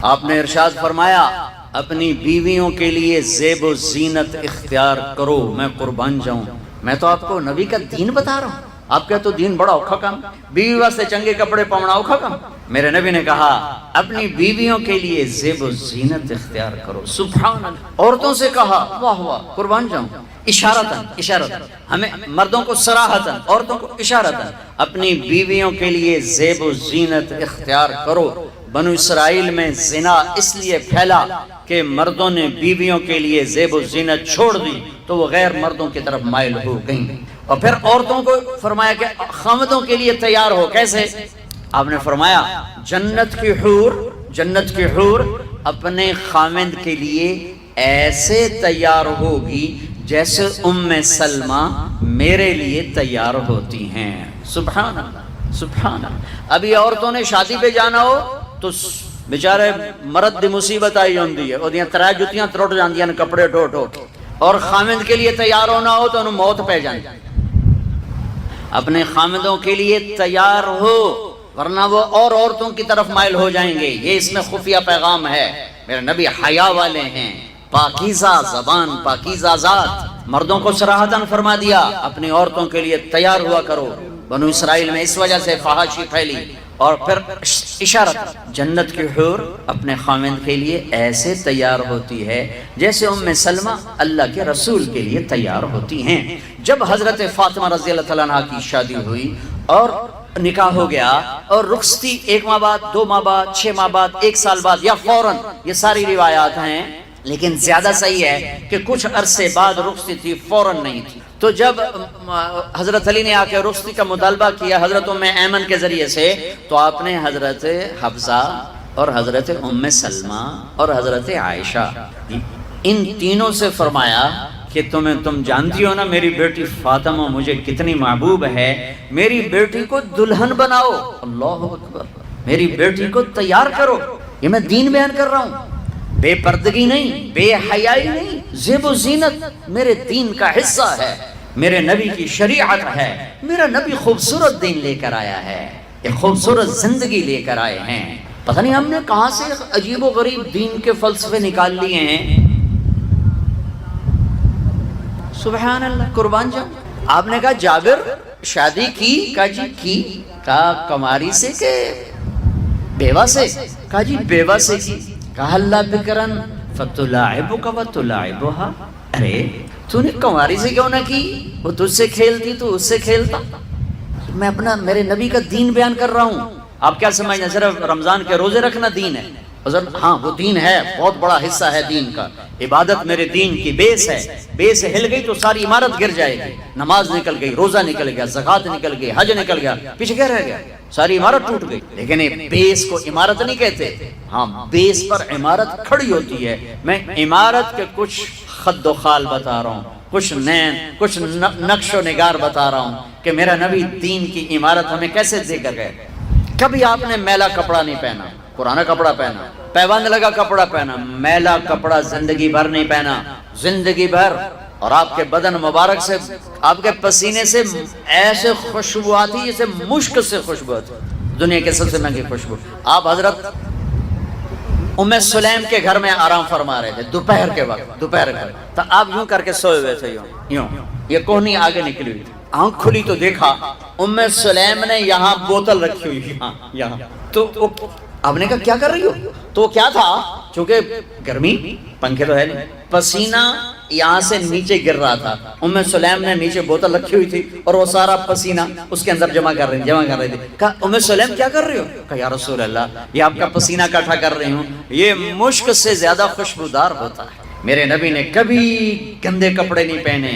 آپ نے ارشاد فرمایا اپنی بیویوں کے لیے زیب و زینت اختیار کرو، میں قربان جاؤں۔ میں تو آپ کو نبی کا دین بتا رہا ہوں، آپ کا تو دین بڑا اوکھا کام، بیوی واسطے چنگے کپڑے پاؤنا اوکھا کام۔ میرے نبی نے کہا اپنی بیویوں کے لیے زیب و زینت اختیار کرو۔ سبحان اللہ۔ عورتوں سے کہا، واہ واہ، قربان جاؤں، اشارتاً ہمیں مردوں کو صراحتاً، عورتوں کو اشارتاً، اپنی بیویوں کے لیے زیب و زینت اختیار کرو۔ بنو اسرائیل میں زنا اس لیے پھیلا کہ مردوں نے بیویوں کے لیے زیب و زینت چھوڑ دی تو وہ غیر مردوں کی طرف مائل ہو گئیں، اور پھر عورتوں کو فرمایا کہ خاوندوں کے لیے تیار ہو۔ کیسے؟ آپ نے فرمایا جنت کی حور اپنے خاوند کے لیے ایسے تیار ہوگی جیسے ام سلمہ میرے لیے تیار ہوتی ہیں۔ سبحان اللہ، سبحان اللہ۔ ابھی عورتوں نے شادی پہ جانا ہو تو بیچارے مرد دی مصیبت آئی ہوندی ہے، اودیاں ترے جتیاں ترٹ جاندیاں کپڑے ڈھو ڈھو کے، اور خامد کے لیے تیار ہونا ہو تو انہوں موت پہ جاندی۔ اپنے خامدوں کے لیے تیار ہو ورنہ وہ اور عورتوں کی طرف مائل ہو جائیں گے۔ یہ اس میں خفیہ پیغام ہے۔ میرے نبی حیا والے ہیں، پاکیزہ زبان، پاکیزہ ذات۔ مردوں کو صراحتاً فرما دیا اپنی عورتوں کے لیے تیار ہوا کرو۔ بنو اسرائیل میں اس وجہ سے فحاشی پھیلی، اور پھر اشارت جنت کی حور اپنے خاوند کے لیے ایسے تیار ہوتی ہے جیسے ام سلمہ اللہ کے رسول کے لیے تیار ہوتی ہیں۔ جب حضرت فاطمہ رضی اللہ تعالیٰ عنہ کی شادی ہوئی اور نکاح ہو گیا اور رخصتی 1 ماہ بعد، 2 ماہ بعد، 6 ماہ بعد، 1 سال بعد یا فوراً، یہ ساری روایات ہیں، لیکن زیادہ صحیح ہے کہ کچھ عرصے بعد رخصتی تھی، فوراً نہیں تھی۔ تو جب حضرت علی نے آ کے رخصتی کا مطالبہ کیا حضرت ام ایمن کے ذریعے سے، تو آپ نے حضرت حفصہ اور حضرت ام سلمہ اور حضرت عائشہ ان تینوں سے فرمایا کہ تم جانتی ہو نا میری بیٹی فاطمہ مجھے کتنی محبوب ہے، میری بیٹی کو دلہن بناؤ۔ اللہ اکبر، میری بیٹی کو تیار کرو۔ یہ میں دین بیان کر رہا ہوں، بے پردگی نہیں، بے حیائی نہیں، زیب و زینت میرے دین کا حصہ ہے، میرے نبی کی شریعت ہے۔ میرا نبی خوبصورت دین لے کر آیا ہے، ایک خوبصورت زندگی لے کر آئے ہیں۔ پتہ نہیں ہم نے کہاں سے عجیب و غریب دین کے فلسفے نکال لیے ہیں۔ سبحان اللہ، قربان جاؤں۔ آپ نے کہا جابر شادی کی؟ کہا جی کی۔ کہا کماری سے کہ بیوہ سے؟ کہا جی بیوہ سے کی۔ کہا اللہ بکرن فتلاعبک وتلاعبها، ارے تو نے کنواری سے کیوں نہ کی؟ وہ تجھ سے کھیلتی تو اس سے کھیلتا۔ میں اپنا میرے نبی کا دین بیان کر رہا ہوں۔ آپ کیا سمجھنا صرف رمضان کے روزے رکھنا دین ہے؟ ہاں وہ دین ہے، بہت بڑا حصہ ہے دین کا۔ عبادت میرے دین کی بیس ہے، بیس ہل گئی تو ساری عمارت گر جائے گی۔ نماز نکل گئی، روزہ نکل گیا، زکوٰۃ نکل گئی، حج نکل گیا، پیچھے کیا رہ گیا؟ ساری عمارت ٹوٹ گئی۔ لیکن بیس کو عمارت نہیں کہتے، ہاں بیس پر عمارت کھڑی ہوتی ہے۔ میں عمارت کے کچھ خد و خال بتا رہا ہوں، کچھ نین، کچھ نقش و نگار بتا رہا ہوں کہ میرا نبی دین کی عمارت ہمیں کیسے دے کر گئے۔ کبھی آپ نے میلا کپڑا نہیں پہنا، پرانا کپڑا پہنا، پیوند لگا کپڑا پہنا، میلا کپڑا زندگی بھر نہیں پہنا، زندگی بھر۔ اور آپ کے بدن مبارک سے، آپ کے پسینے سے ایسے خوشبو آتی جیسے مشک سے خوشبو آتی، دنیا کے سب سے مہنگی خوشبو۔ آپ حضرت ام سلیم کے گھر میں آرام فرما رہے تھے دوپہر کے وقت، دوپہر کے وقت، تو آپ یوں کر کے سوئے ہوئے تھے، یوں یہ کوہنی آگے نکلی ہوئی تھی۔ آنکھ کھلی تو دیکھا ام سلیم نے یہاں بوتل رکھی ہوئی، یہاں۔ تو آپ نے کہا کیا کر رہی ہو؟ تو کیا تھا، چونکہ گرمی، پنکھے تو ہے نہیں، پسینہ یہاں سے نیچے گر رہا تھا۔ ام سلیم نے نیچے بوتل رکھی ہوئی تھی اور وہ سارا پسینہ اس کے اندر جمع کر رہی تھی۔ کہا ام سلیم کیا کر رہی ہو؟ کہا یا رسول اللہ یہ آپ کا پسینہ اکٹھا کر رہی ہوں، یہ مشک سے زیادہ خوشبودار ہوتا ہے۔ میرے نبی نے کبھی گندے کپڑے نہیں پہنے،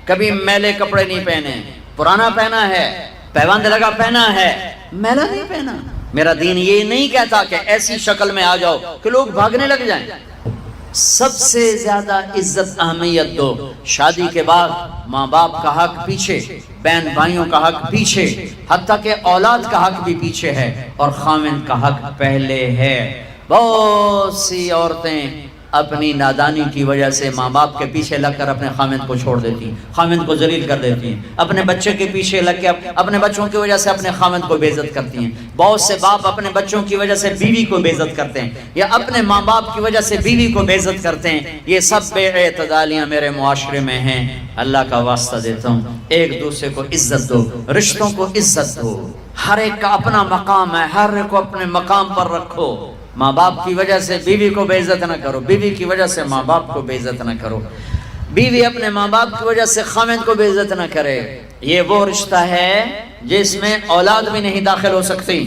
کبھی میلے کپڑے نہیں پہنے، پرانا پہنا ہے، پیوند لگا پہنا ہے، میلا نہیں پہنا۔ میرا دین یہ نہیں کہتا کہ ایسی شکل میں آ جاؤ کہ لوگ بھاگنے لگ جائیں۔ سب سے زیادہ عزت اہمیت دو، شادی کے بعد ماں باپ کا حق پیچھے، بہن بھائیوں کا حق پیچھے، حتیٰ کہ اولاد کا حق بھی پیچھے ہے، اور خاوند کا حق پہلے ہے۔ بہت سی عورتیں اپنی نادانی کی وجہ سے ماں باپ کے پیچھے لگ کر اپنے خامند کو چھوڑ دیتی ہیں، خامند کو ذلیل کر دیتی ہیں، اپنے بچے کے پیچھے لگ کے اپنے بچوں کی وجہ سے اپنے خامند کو بے عزت کرتی ہیں۔ بہت سے باپ اپنے بچوں کی وجہ سے بیوی کو بے عزت کرتے ہیں، یا اپنے ماں باپ کی وجہ سے بیوی کو بے عزت کرتے ہیں۔ یہ سب بے اعتدالیاں میرے معاشرے میں ہیں۔ اللہ کا واسطہ دیتا ہوں، ایک دوسرے کو عزت دو، رشتوں کو عزت دو۔ ہر ایک کا اپنا مقام ہے، ہر ایک کو اپنے مقام پر رکھو۔ ماں باپ کی وجہ سے بیوی کو بے عزت نہ کرو، بیوی کی وجہ سے ماں باپ کو بے عزت نہ کرو، بیوی اپنے ماں باپ کی وجہ سے خامند کو بے عزت نہ کرے۔ یہ وہ رشتہ ہے جس میں اولاد بھی نہیں داخل ہو سکتی،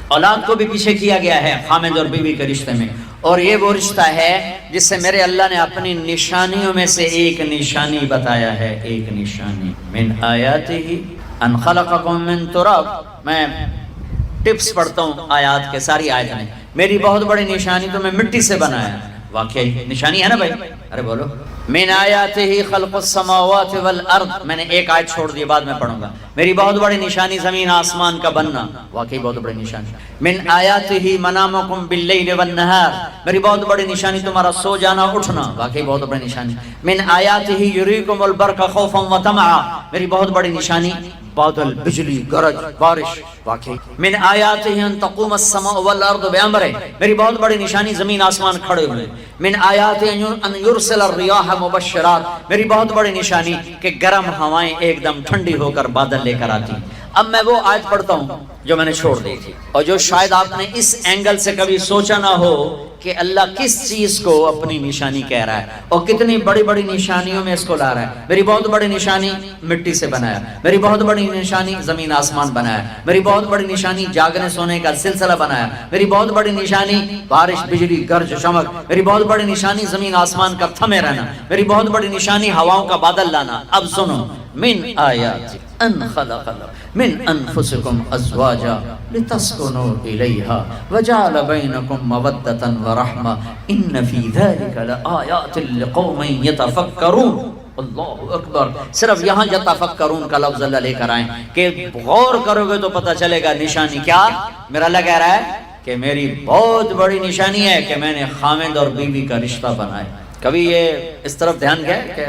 اولاد کو بھی پیچھے کیا گیا ہے خامند اور بیوی کے رشتے میں۔ اور یہ وہ رشتہ ہے جس سے میرے اللہ نے اپنی نشانیوں میں سے ایک نشانی بتایا ہے، ایک نشانی۔ من آیاتہ ان خلقکم من تراب۔ میں ٹپس پڑھتا ہوں آیات کے، ساری آیت میں۔ میری بہت بڑی نشانی تو میں مٹی سے بنایا، واقعی نشانی ہے نا بھائی، ارے بولو۔ من آیاتہ خلق السماوات والارض، میں نے ایک آیت چھوڑ دی، بعد میں پڑھوں گا۔ میری بہت بڑی نشانی زمین آسمان کا بننا، واقعی بہت بڑی نشانی۔ من آیاتہ منامکم باللیل والنہار، میری بہت بڑی نشانی تمہارا سو جانا اٹھنا، واقعی بہت بڑی نشانی۔ من آیاتہ یریکم البرق خوفا وطمعا، میری بہت بڑی نشانی بادل، بجلی، گرج، بارش، واقعی۔ من آیاتہ ان تقوم السماء والارض بامرہ، میری بہت بڑی نشانی زمین آسمان کھڑے ہوئے۔ من آیاتہ ان یرسل الریاح مبشرات، میری بہت بڑی نشانی کہ گرم ہوائیں ایک دم ٹھنڈی ہو کر بادل لے کر آتی۔ اب میں وہ آیت پڑھتا ہوں جو میں نے چھوڑ دی تھی، اور جو شاید آپ نے اس اینگل سے کبھی سوچا نہ ہو کہ اللہ کس چیز کو اپنی نشانی کہہ رہا ہے اور کتنی بڑی بڑی نشانیوں میں اس کو لا رہا ہے۔ میری بہت بڑی نشانی مٹی سے بنایا، میری بہت بڑی نشانی زمین آسمان بنایا، میری بہت بڑی نشانی جاگنے سونے کا سلسلہ بنایا، میری بہت بڑی نشانی بارش، بجلی، گرج، چمک، میری بہت بڑی نشانی زمین آسمان کا تھمے رہنا، میری بہت بڑی نشانی ہواؤں کا بادل لانا۔ اب سنو، من آیات ان خلق من انفسکم ازواجا لتسکنوا الیہا وجعل بینکم مودۃ ورحمہ ان فی ذلک لآیات لقوم یتفکرون۔ اللہ اکبر۔ صرف یہاں یتفکرون کا لفظ اللہ لے کر آئیں کہ غور کرو گے تو پتہ چلے گا نشانی کیا۔ میرا اللہ کہہ رہا ہے کہ میری بہت بڑی نشانی ہے کہ میں نے خامند اور بیوی کا رشتہ بنایا۔ کبھی یہ اس طرف دھیان گیا کہ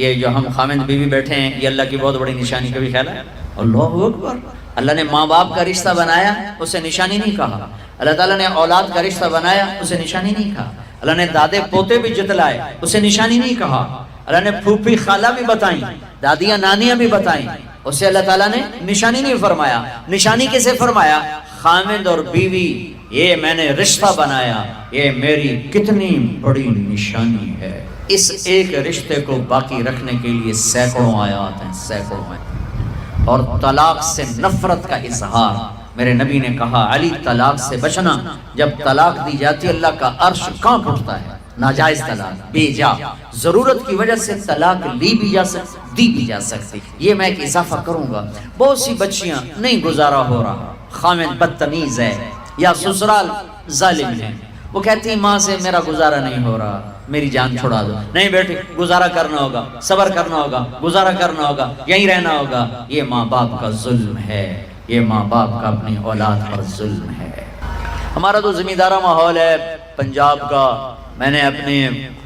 یہ جو ہم خامند بیوی بیٹھے ہیں یہ اللہ کی بہت بڑی نشانی، کبھی خیال ہے؟ اللہ اکبر۔ اللہ نے ماں باپ کا رشتہ بنایا، اسے نشانی نہیں کہا۔ اللہ تعالیٰ نے اولاد کا رشتہ بنایا، اسے نشانی نہیں کہا۔ اللہ نے دادے پوتے بھی جتلائے، اسے نشانی نہیں کہا۔ اللہ نے پھوپھی خالہ بھی بتائیں، دادیاں نانیاں بھی بتائیں، اسے اللہ تعالیٰ نے نشانی نہیں فرمایا۔ نشانی کسے فرمایا؟ خامند اور بیوی، یہ میں نے رشتہ بنایا، یہ میری کتنی بڑی نشانی ہے۔ اس ایک رشتے کو باقی رکھنے کے لیے سینکڑوں آیات ہیں، سینکڑوں ہیں۔ اور طلاق سے نفرت کا اظہار، میرے نبی نے کہا علی طلاق سے بچنا۔ جب طلاق دی جاتی اللہ کا عرش کانپ اٹھتا ہے۔ ناجائز طلاق، بے جا، ضرورت کی وجہ سے طلاق لی بھی جا سکتی، دی بھی جا سکتی۔ یہ میں ایک اضافہ کروں گا، بہت سی بچیاں نہیں گزارا ہو رہا، خامد بدتمیز ہے یا سسرال ظالم ہے، وہ کہتی ہیں ماں سے میرا گزارا نہیں ہو رہا، میری جان چھڑا دو۔ نہیں بیٹی، گزارا کرنا ہوگا، صبر کرنا ہوگا، گزارا کرنا ہوگا، یہیں رہنا ہوگا۔ یہ ماں باپ کا ظلم ہے، یہ ماں باپ کا اپنی اولاد پر ظلم ہے۔ ہمارا تو زمیندارہ ماحول ہے پنجاب کا۔ میں نے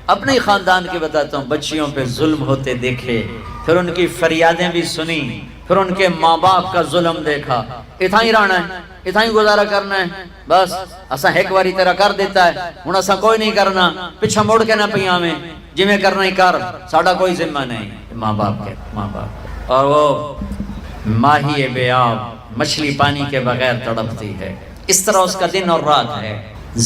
اپنے خاندان کے بتاتا ہوں، بچیوں پہ ظلم ہوتے دیکھے، پھر ان کی فریادیں بھی سنی، پھر ان کے ماں باپ کا ظلم دیکھا۔ اتھا ہی رہنا ہے، اتھا ہی گزارا کرنا ہے، بس اسا ایک باری تیرا کر دیتا ہے، ہن اسا کوئی نہیں کرنا، پیچھا موڑ کے نہ پیا میں، جی میں کرنا ہی کر، ساڈا کوئی ذمہ نہیں۔ ماں باپ کے اور وہ ماہی بے آب مچھلی پانی کے بغیر تڑپتی ہے، اس طرح اس کا دن اور رات ہے۔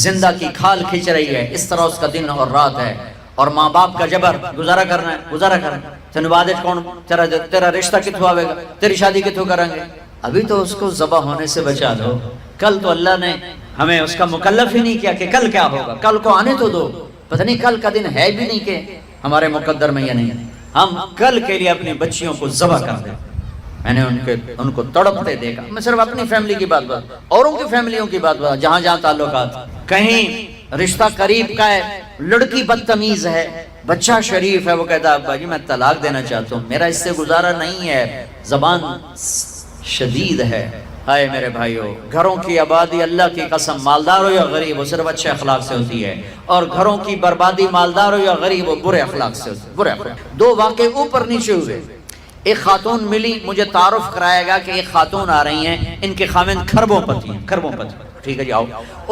زندہ کی کھال کھچ رہی ہے، اس طرح اس کا دن اور رات ہے۔ اور ماں باپ کا جبر، گزارا کرنا ہے، گزارا کرنا ہے، تین بعد کون تیرا رشتہ کتوں آوے گا، تیری شادی کتوں کریں گے؟ ابھی تو اس کو ذبح ہونے سے بچا دو، کل تو اللہ نے ہمیں اس کا مکلف ہی نہیں کیا کہ کل کیا ہوگا، کل کو آنے تو دو، پتہ نہیں کل کا دن ہے بھی نہیں کہ ہمارے مقدر میں یا نہیں۔ ہم کل کے لیے اپنی بچیوں کو ذبح کر دیں۔ میں نے ان کو تڑپتے دیکھا، میں صرف اپنی فیملی کی بات اوروں کی فیملیوں کی بات جہاں جہاں تعلقات، کہیں رشتہ قریب کا ہے، لڑکی بدتمیز ہے، بچہ شریف ہے، وہ کہتا ہے ابا جی میں طلاق دینا چاہتا ہوں، میرا اس سے گزارا نہیں ہے، زبان شدید ہے، ہائے میرے بھائیو، گھروں کی آبادی اللہ کی قسم مالدار ہو یا غریب ہو صرف اچھے اخلاق سے ہوتی ہے، اور گھروں کی بربادی مالدار ہو یا غریب ہو برے اخلاق سے ہوتی ہے، برے اخلاق۔ دو واقعے اوپر نیچے ہوئے، ایک خاتون ملی، مجھے تعارف کرائے گا کہ ایک خاتون آ رہی ہیں، ان کے خاوند کھربوں پتی ہیں، کھربوں پتی، ٹھیک ہے جی آؤ۔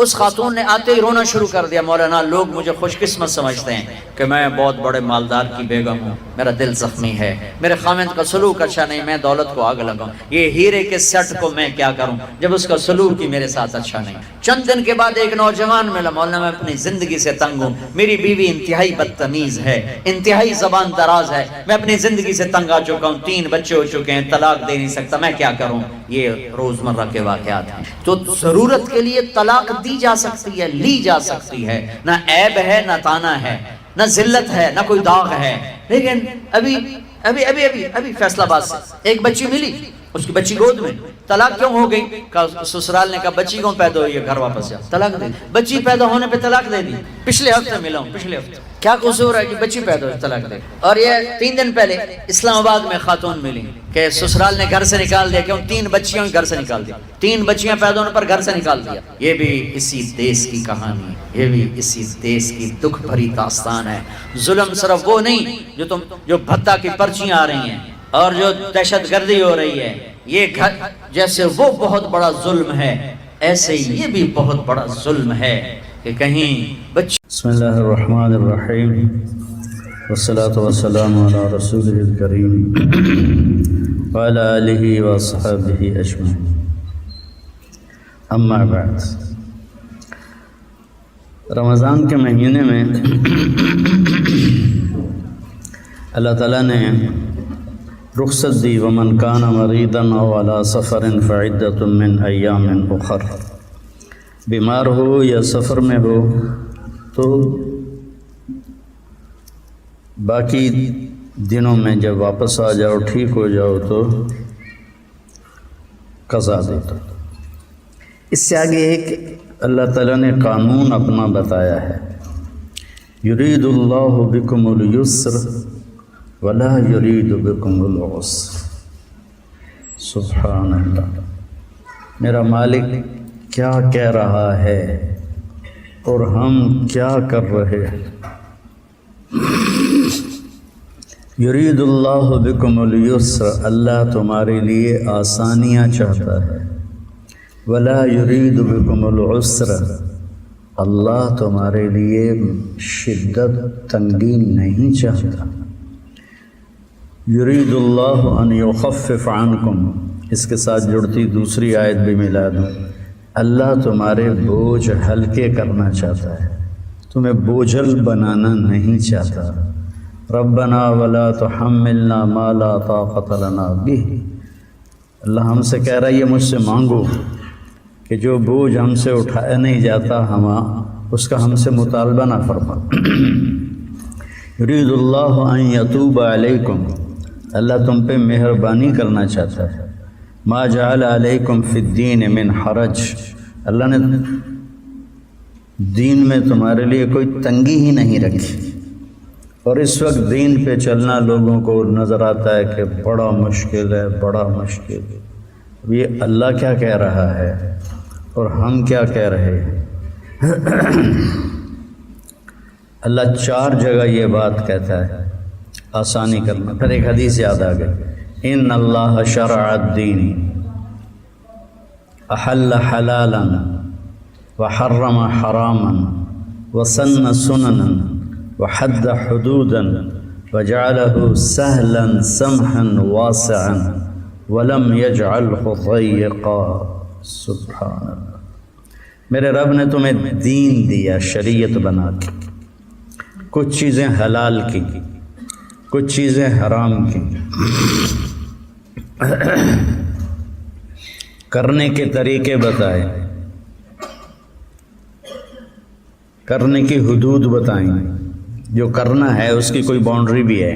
اس خاتون نے آتے ہی رونا شروع کر دیا، مولانا لوگ مجھے خوش قسمت سمجھتے ہیں کہ میں بہت بڑے مالدار کی بیگم ہوں، میرا دل زخمی ہے، میرے خاوند کا سلوک اچھا نہیں، میں دولت کو آگ لگاؤں، یہ ہیرے کے سیٹ کو میں کیا کروں جب اس کا سلوک ہی میرے ساتھ اچھا نہیں۔ چند دن کے بعد ایک نوجوان ملا، مولانا میں اپنی زندگی سے تنگ ہوں، میری بیوی انتہائی بدتمیز ہے، انتہائی زبان دراز ہے، میں اپنی زندگی سے تنگ آ چکا ہوں، 3 بچے ہو چکے ہیں، طلاق دے نہیں سکتا، میں کیا کروں؟ یہ روزمرہ کے واقعات ہیں۔ تو ضرورت کے لیے طلاق دی جا سکتی ہے، لی جا سکتی ہے، نہ عیب ہے نہ تانا ہے، نہ ذلت ہے نہ کوئی داغ ہے۔ لیکن ابھی فیصلہ آباد سے ایک بچی ملی، اس کی بچی گود میں، طلاق کیوں ہو گئی؟ سسرال نے کہا بچی کیوں پیدا ہوئی ہے، گھر واپس جا، طلاق دے دی۔ بچی پیدا ہونے پہ طلاق دے دی، پچھلے ہفتے ملا ہوں، پچھلے ہفتے کیا قصور ہے کہ بچی پیدا ہوئی طلاق دے۔ اور یہ 3 دن پہلے اسلام آباد میں خاتون ملی کہ سسرال نے گھر سے نکال دیا، کیوں 3 بچیاں گھر سے نکال دیا، 3 بچیاں پیدا ہونے پر گھر سے نکال دیا۔ یہ بھی اسی دیس کی کہانی ہے، یہ بھی اسی دیس کی دکھ بھری داستان ہے۔ ظلم صرف وہ نہیں جو بھتہ کی پرچیاں آ رہی ہیں اور جو دہشت گردی ہو رہی ہے، یہ گھر جیسے وہ بہت بڑا ظلم ہے، ایسے یہ بھی بہت بڑا ظلم ہے کہ کہیں بچے۔ بسم اللہ الرحمن الرحیم والصلاة والسلام علی رسولہ الکریم وعلی آلہ وصحبہ اجمعین، اما بعد۔ رمضان کے مہینے میں اللہ تعالیٰ نے رخصت دی، ومن کان مریضا او علی سفر فعدۃ من ایام اخر، بیمار ہو یا سفر میں ہو تو باقی دنوں میں جب واپس آ جاؤ، ٹھیک ہو جاؤ تو قضا دے دو۔ اس سے آگے ایک اللہ تعالیٰ نے قانون اپنا بتایا ہے، یرید اللہ بکم الیسر ولا یرید بکم العسر۔ سبحان اللہ، میرا مالک کیا کہہ رہا ہے اور ہم کیا کر رہے ہیں۔ یرید اللہ بکم الیسر، اللہ تمہارے لیے آسانیاں چاہتا ہے، ولا یرید بکم العسر، اللہ تمہارے لیے شدت تنگی نہیں چاہتا۔ یرید اللہ ان یخفف عنکم، اس کے ساتھ جڑتی دوسری آیت بھی ملا دوں، اللہ تمہارے بوجھ ہلکے کرنا چاہتا ہے، تمہیں بوجھل بنانا نہیں چاہتا۔ ربنا ولا تحملنا ما لا طاقت لنا به، اللہ ہم سے کہہ رہا ہے یہ مجھ سے مانگو کہ جو بوجھ ہم سے اٹھایا نہیں جاتا اس کا ہم سے مطالبہ نہ فرما۔ یرید اللہ ان یتوب علیکم، اللہ تم پہ مہربانی کرنا چاہتا ہے۔ ما جعل علیکم فی الدین من حرج، اللہ نے دین میں تمہارے لیے کوئی تنگی ہی نہیں رکھی۔ اور اس وقت دین پہ چلنا لوگوں کو نظر آتا ہے کہ بڑا مشکل ہے، بڑا مشکل ہے۔ اب یہ اللہ کیا کہہ رہا ہے اور ہم کیا کہہ رہے ہیں؟ اللہ 4 جگہ یہ بات کہتا ہے آسانی کرنا۔ پھر ایک حدیث یاد آ گئی، ان اللہ شرع الدین احل حلالا وحرم حراما وسن سننا وحد حدودا وجعله سهلا سمحا واسعا ولم يجعله ضيقا۔ سبحان اللہ، میرے رب نے تمہیں دین دیا، شریعت بنا کے، کچھ چیزیں حلال کی، کچھ چیزیں حرام کی، کرنے کے طریقے بتائے، کرنے کی حدود بتائیں، جو کرنا ہے اس کی کوئی باؤنڈری بھی ہے،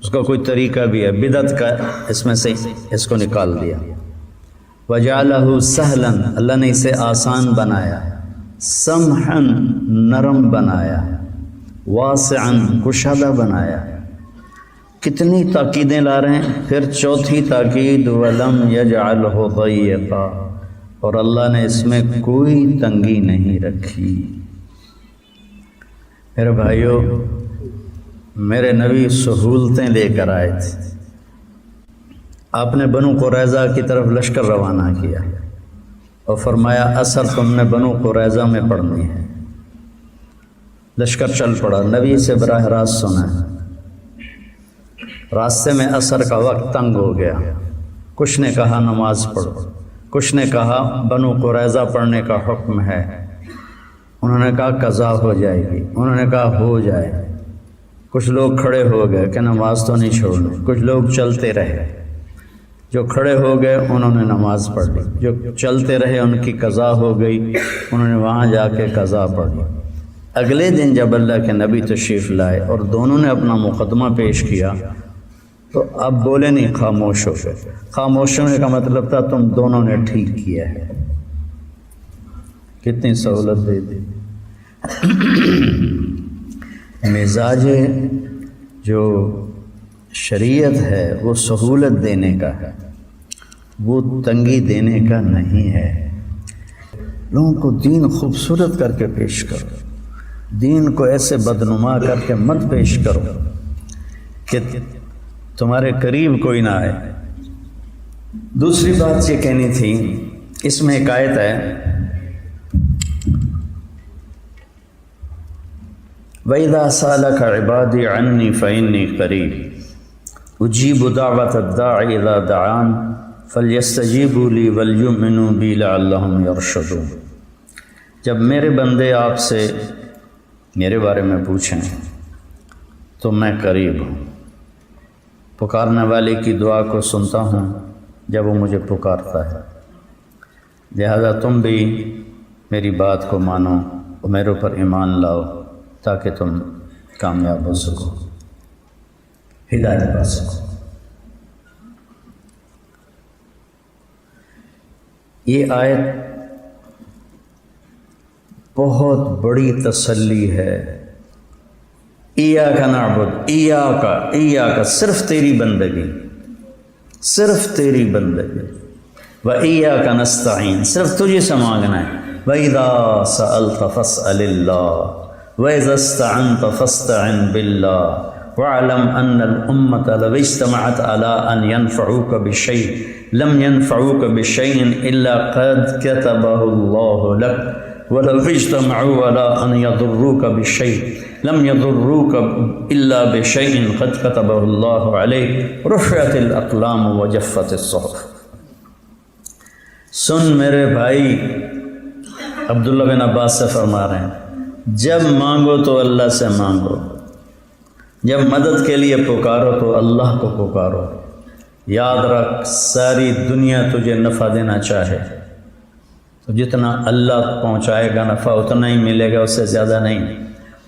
اس کا کوئی طریقہ بھی ہے، بدعت کا اس میں سے اس کو نکال دیا۔ وجعلہ سہلا، اللہ نے اسے آسان بنایا، سمحا نرم بنایا، واسعا کشادہ بنایا۔ کتنی تاکیدیں لا رہے ہیں۔ پھر چوتھی تاکید، وَلَمْ يَجْعَلْهُ ضَيِّقًا، اور اللہ نے اس میں کوئی تنگی نہیں رکھی۔ میرے بھائیوں، میرے نبی سہولتیں لے کر آئے تھے۔ آپ نے بنو قریظہ کی طرف لشکر روانہ کیا اور فرمایا عصر تم نے بنو قریظہ میں پڑھنی ہے۔ لشکر چل پڑا، نبی سے براہ راست سنا ہے۔ راستے میں عصر کا وقت تنگ ہو گیا، کچھ نے کہا نماز پڑھو، کچھ نے کہا بنو قریظہ پڑھنے کا حکم ہے، انہوں نے کہا قضا ہو جائے گی، انہوں نے کہا ہو جائے۔ کچھ لوگ کھڑے ہو گئے کہ نماز تو نہیں چھوڑنی، کچھ لوگ چلتے رہے۔ جو کھڑے ہو گئے انہوں نے نماز پڑھ لی، جو چلتے رہے ان کی قضا ہو گئی، انہوں نے وہاں جا کے قضا پڑھی۔ اگلے دن جب اللہ کے نبی تشریف لائے اور دونوں نے اپنا مقدمہ پیش کیا تو اب بولے نہیں، خاموش ہو گئے۔ خاموش ہونے کا مطلب تھا تم دونوں نے ٹھیک کیا ہے۔ کتنی سہولت دے دی۔ مزاج جو شریعت ہے وہ سہولت دینے کا ہے، وہ تنگی دینے کا نہیں ہے۔ لوگوں کو دین خوبصورت کر کے پیش کرو، دین کو ایسے بدنما کر کے مت پیش کرو کہ تمہارے قریب کوئی نہ آئے۔ دوسری بات یہ کہنی تھی، اس میں ایک آیت ہے وَإِذَا سَأَلَكَ عِبَادِي عَنِّي فَإِنِّي قَرِيبٌ أُجِيبُ دَعْوَةَ الدَّاعِ إِذَا دَعَانِ فَلْيَسْتَجِيبُوا لِي وَلْيُؤْمِنُوا بِي لَعَلَّهُمْ يَرْشُدُونَ۔ جب میرے بندے آپ سے میرے بارے میں پوچھیں تو میں قریب ہوں، پکارنے والے کی دعا کو سنتا ہوں جب وہ مجھے پکارتا ہے، لہذا تم بھی میری بات کو مانو اور میرے اوپر ایمان لاؤ تاکہ تم کامیاب ہو سکو، ہدایت پا سکو۔ یہ آیت بہت بڑی تسلی ہے۔ ایاک نعبد، ایاک صرف تیری بندگی، صرف تیری بندگی، وایاک نستعین صرف تجھے سے مانگنا ہے۔ وَإِذَا سَأَلْتَ فَاسْأَلِ اللَّهَ وَإِذَا اسْتَعَنْتَ فَاسْتَعِنْ بِاللَّهِ وَاعْلَمْ أَنَّ الْأُمَّةَ لَوِ اجْتَمَعَتْ عَلَىٰ أَنْ يَنْفَعُوكَ بِشَيْءٍ لَمْ يَنْفَعُوكَ بِشَيْءٍ إِلَّا قَدْ كَتَبَهُ اللَّهُ لَكَ وَلَوْ اجْتَمَعُوا عَلَىٰ أَنْ يَضُرُّوكَ بِشَيْءٍ لَمْ يَضُرُّوكَ إِلَّا بِشَيْءٍ قَدْ كَتَبَهُ اللَّهُ عَلَيْكَ رُفِعَتِ الْأَقْلَامُ وَجَفَّتِ الصُّحُفُ۔ سن میرے بھائی، عبداللہ بن عباس سے فرما رہے ہیں، جب مانگو تو اللہ سے مانگو، جب مدد کے لیے پکارو تو اللہ کو پکارو۔ یاد رکھ، ساری دنیا تجھے نفع دینا چاہے تو جتنا اللہ پہنچائے گا نفع اتنا ہی ملے گا، اس سے زیادہ نہیں۔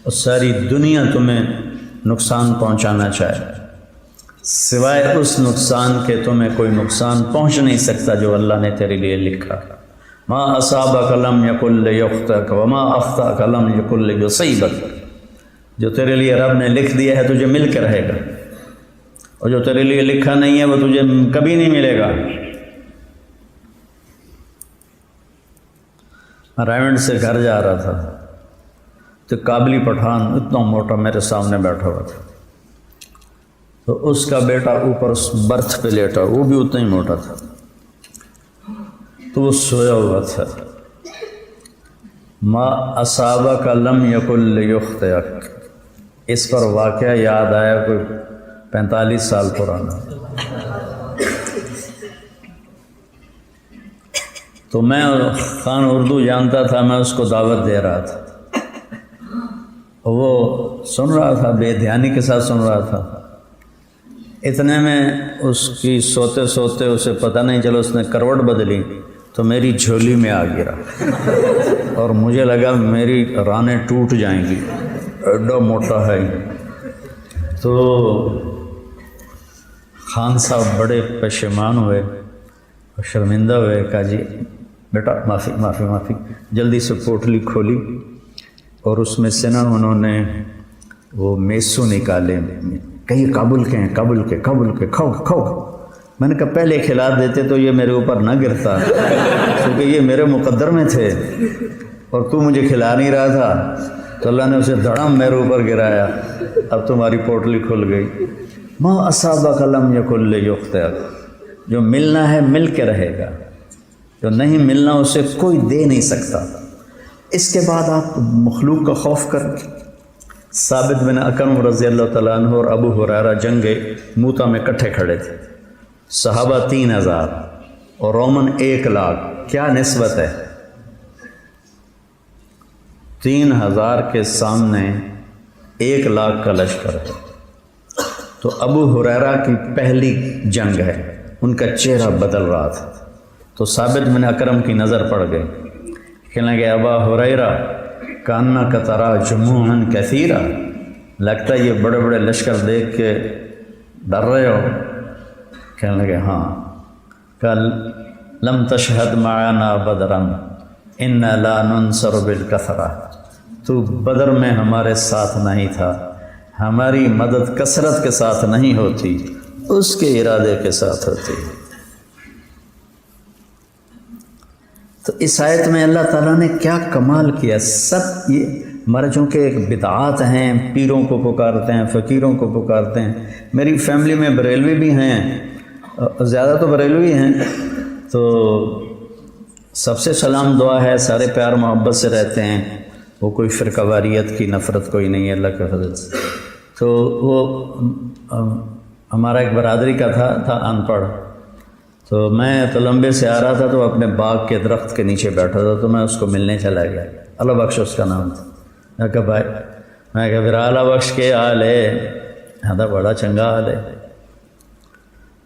اور ساری دنیا تمہیں نقصان پہنچانا چاہے، سوائے اس نقصان کے تمہیں کوئی نقصان پہنچ نہیں سکتا جو اللہ نے تیرے لیے لکھا۔ ما اصابک لم یکن لیخطئک وما اخطأک لم یکن لیصیبک، جو تیرے لیے رب نے لکھ دیا ہے تجھے مل کے رہے گا، اور جو تیرے لیے لکھا نہیں ہے وہ تجھے کبھی نہیں ملے گا۔ میں رائمنڈ سے گھر جا رہا تھا تو قابلی پٹھان اتنا موٹا میرے سامنے بیٹھا ہوا تھا، تو اس کا بیٹا اوپر برتھ پہ لیٹا، وہ بھی اتنا ہی موٹا تھا، تو وہ سویا ہوا تھا۔ ما اصابک لم یکن لیخطئک، اس پر واقعہ یاد آیا، کوئی 45 سال پرانا۔ تو میں خان اردو جانتا تھا، میں اس کو دعوت دے رہا تھا، وہ سن رہا تھا، بے دھیانی کے ساتھ سن رہا تھا۔ اتنے میں اس کی سوتے سوتے اسے پتہ نہیں چلا، اس نے کروٹ بدلی تو میری جھولی میں آ گرا، اور مجھے لگا میری رانیں ٹوٹ جائیں گی، ایڈا موٹا ہے۔ تو خان صاحب بڑے پشیمان ہوئے اور شرمندہ ہوئے، کہا جی بیٹا معافی معافی معافی، جلدی سے پوٹلی کھولی اور اس میں سے نا انہوں نے وہ میسو نکالے، کہیں کابل کے ہیں، کابل کے کھاؤ کھاؤ، میں نے کہا پہلے کھلا دیتے تو یہ میرے اوپر نہ گرتا، کیونکہ یہ میرے مقدر میں تھے اور تو مجھے کھلا نہیں رہا تھا، تو اللہ نے اسے دھڑم میرے اوپر گرایا، اب تمہاری پوٹلی کھل گئی۔ ما اصابک لم یکن لیخطئک، جو ملنا ہے مل کے رہے گا، جو نہیں ملنا اسے کوئی دے نہیں سکتا۔ اس کے بعد آپ مخلوق کا خوف کر کے ثابت بن اکرم رضی اللہ تعالیٰ عنہ اور ابو ہریرہ جنگ موتا میں کٹھے کھڑے تھے، صحابہ 3000 اور رومن 1,00,000، کیا نسبت ہے؟ 3000 کے سامنے 1,00,000 کا لشکر ہے۔ تو ابو ہریرہ کی پہلی جنگ ہے، ان کا چہرہ بدل رہا تھا، تو ثابت بن اکرم کی نظر پڑ گئی، کہنے لگے ابا ہریرہ کانک ترا جموعا کثیرا، لگتا ہے یہ بڑے بڑے لشکر دیکھ کے ڈر رہے ہو؟ کہنے لگے ہاں۔ کل لم تشہد معنا بدرا انا لا ننصر بالکثرہ، تو بدر میں ہمارے ساتھ نہیں تھا، ہماری مدد کثرت کے ساتھ نہیں ہوتی، اس کے ارادے کے ساتھ ہوتی۔ تو اس آیت میں اللہ تعالیٰ نے کیا کمال کیا، سب یہ ہمارے چونکہ ایک بدعات ہیں، پیروں کو پکارتے ہیں، فقیروں کو پکارتے ہیں، میری فیملی میں بریلوی بھی ہیں، زیادہ تو بریلوی ہیں، تو سب سے سلام دعا ہے، سارے پیار محبت سے رہتے ہیں، وہ کوئی فرقہ واریت کی نفرت کوئی نہیں ہے اللہ کے فضل سے۔ تو وہ ہمارا ایک برادری کا تھا ان پڑھ، تو میں تلمبے سے آ رہا تھا تو اپنے باغ کے درخت کے نیچے بیٹھا تھا، تو میں اس کو ملنے چلا گیا، اللہ بخش اس کا نام تھا۔ میں کہا بھائی، میں کہا پھر اللہ بخش کے حال ہے؟ آدھا بڑا چنگا حال ہے۔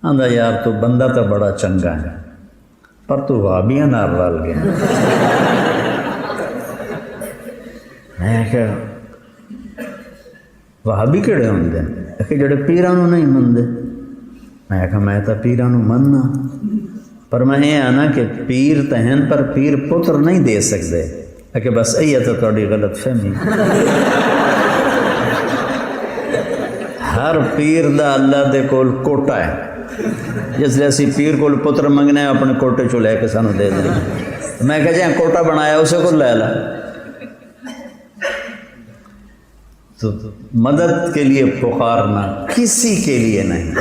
آدھا یار تو بندہ تو بڑا چنگا ہے پر تو وہابیاں نال رل گیا۔ میں کہا وہابی کہڑے ہوندے کہ جڑے پیراں نوں نہیں مندے؟ میں کہا میں تو پیراں نوں مننا، پر میں یہ آنا کہ پیر تو ہیں پر پیر پتر نہیں دے سکتے، کہ بس یہ تو تھوڑی غلط فہمی۔ ہر پیر دا اللہ دے کول کوٹا ہے، جس لئے اسی پیر کول پتر منگنے اپنے کوٹے چو لے کے سانو دے دیں۔ میں کہا جائیں کوٹا بنایا اسے کو لے لا۔ تو مدد کے لیے پکارنا کسی کے لیے نہیں۔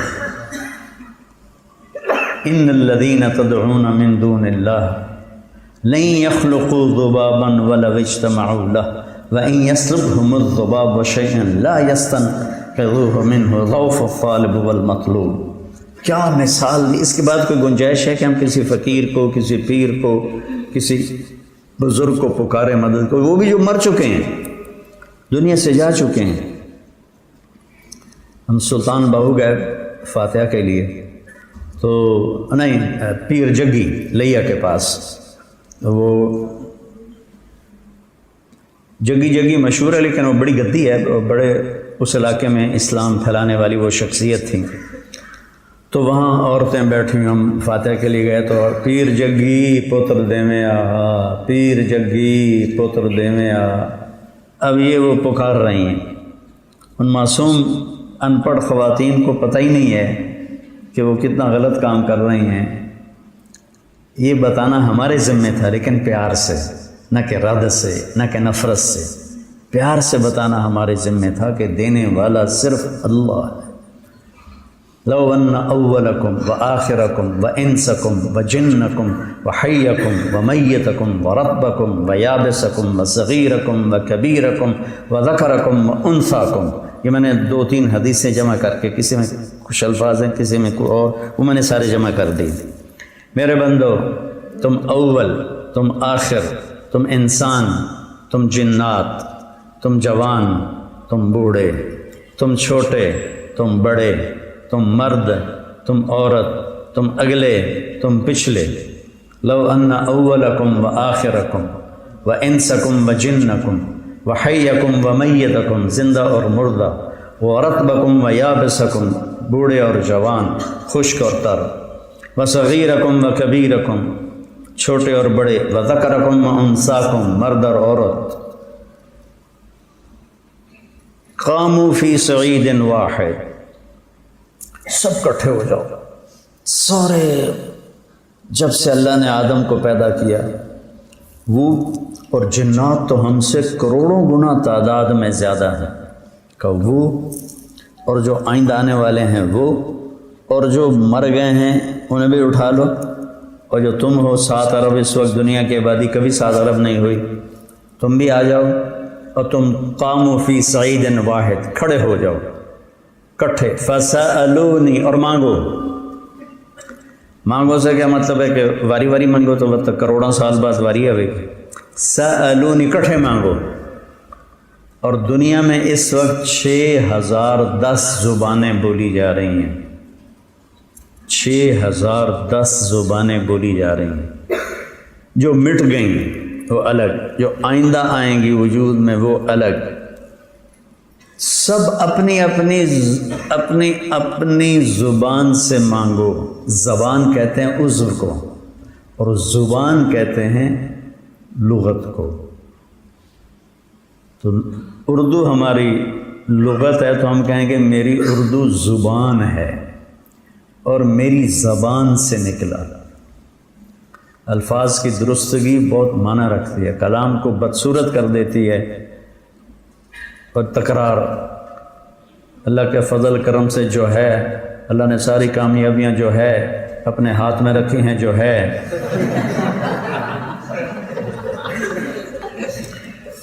ان الذین تدعون من دون اللہ لن يخلقوا ذبابا ولو اجتمعوا له وان يسلبهم الذباب شيئا لا يستنقذوه منه ضعف الطالب والمطلوب۔ کیا مثال دی، اس کے بعد کوئی گنجائش ہے کہ ہم کسی فقیر کو، کسی پیر کو، کسی بزرگ کو پکارے مدد کو، وہ بھی جو مر چکے ہیں، دنیا سے جا چکے ہیں۔ ہم سلطان باہو گئے فاتحہ کے لیے، تو نہیں پیر جگی لیا کے پاس، وہ جگی مشہور ہے لیکن وہ بڑی گدی ہے، بڑے اس علاقے میں اسلام پھیلانے والی وہ شخصیت تھیں۔ تو وہاں عورتیں بیٹھی، ہم فاتحہ کے لیے گئے تو پیر جگی پتر دیویں آ، پیر جگی پتر دیویں آ۔ اب یہ وہ پکار رہی ہیں، ان معصوم ان پڑھ خواتین کو پتہ ہی نہیں ہے کہ وہ کتنا غلط کام کر رہی ہیں۔ یہ بتانا ہمارے ذمہ تھا، لیکن پیار سے، نہ کہ رد سے، نہ کہ نفرت سے، پیار سے بتانا ہمارے ذمہ تھا کہ دینے والا صرف اللہ ہے۔ لو ان اولکم وآخرکم وانسکم وجنکم وحیکم ومیتکم ورطبکم ویابسکم وصغیرکم وکبیرکم وذکرکم وانثاکم، یہ میں نے 2-3 حدیثیں جمع کر کے، کسی میں کچھ الفاظ ہیں، کسی میں کوئی اور، وہ میں نے سارے جمع کر دی۔ میرے بندو، تم اول، تم آخر، تم انسان، تم جنات، تم جوان، تم بوڑھے، تم چھوٹے، تم بڑے، تم مرد، تم عورت، تم اگلے، تم پچھلے، لو ان اولکم وآخرکم وانسکم وجنکم وحیکم ومیتکم، زندہ اور مردہ، ورطبکم ویابسکم، بوڑھے اور جوان، خشک اور تر، وصغیرکم وکبیرکم، چھوٹے اور بڑے، وذکرکم وانثاکم، مرد اور عورت، قاموا فی صعید واحد، سب کٹھے ہو جاؤ سارے جب سے اللہ نے آدم کو پیدا کیا وہ اور جنات تو ہم سے کروڑوں گنا تعداد میں زیادہ ہیں کہ وہ اور جو آئندہ آنے والے ہیں وہ اور جو مر گئے ہیں انہیں بھی اٹھا لو، اور جو تم ہو 7 ارب اس وقت دنیا کی آبادی کبھی 7 ارب نہیں ہوئی، تم بھی آ جاؤ اور تم قاموا فی صعید واحد کھڑے ہو جاؤ کٹھے، فسألونی اور مانگو سے کیا مطلب ہے کہ واری واری مانگو تو مطلب کروڑوں سال بعد واری آئے گی، سألونی کٹھے مانگو۔ اور دنیا میں اس وقت 6010 زبانیں بولی جا رہی ہیں، 6010 زبانیں بولی جا رہی ہیں، جو مٹ گئیں وہ الگ، جو آئندہ آئیں گی وجود میں وہ الگ، سب اپنی اپنی زبان سے مانگو۔ زبان کہتے ہیں عضو کو اور زبان کہتے ہیں لغت کو۔ تو اردو ہماری لغت ہے تو ہم کہیں گے میری اردو زبان ہے اور میری زبان سے نکلا۔ الفاظ کی درستگی بہت معنی رکھتی ہے، کلام کو بدصورت کر دیتی ہے، اور تکرار اللہ کے فضل کرم سے جو ہے، اللہ نے ساری کامیابیاں جو ہے اپنے ہاتھ میں رکھی ہیں، جو ہے